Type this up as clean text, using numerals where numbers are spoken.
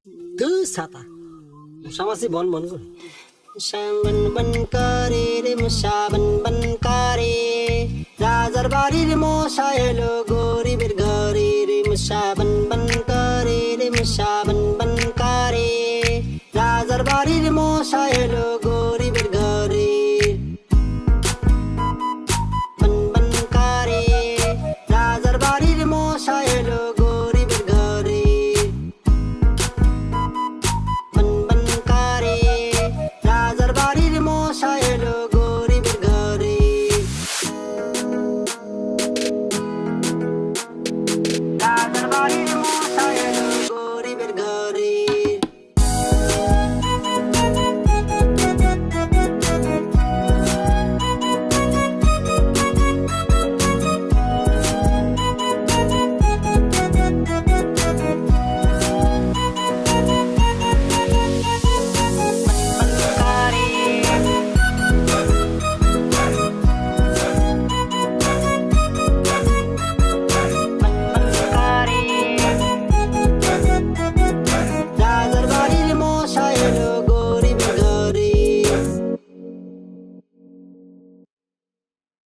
তুই ছাতা মশামাছি বন বন করে মশা বন বন করে রে মশা বন বন করে রাজার বাড়ির মশা এলো গো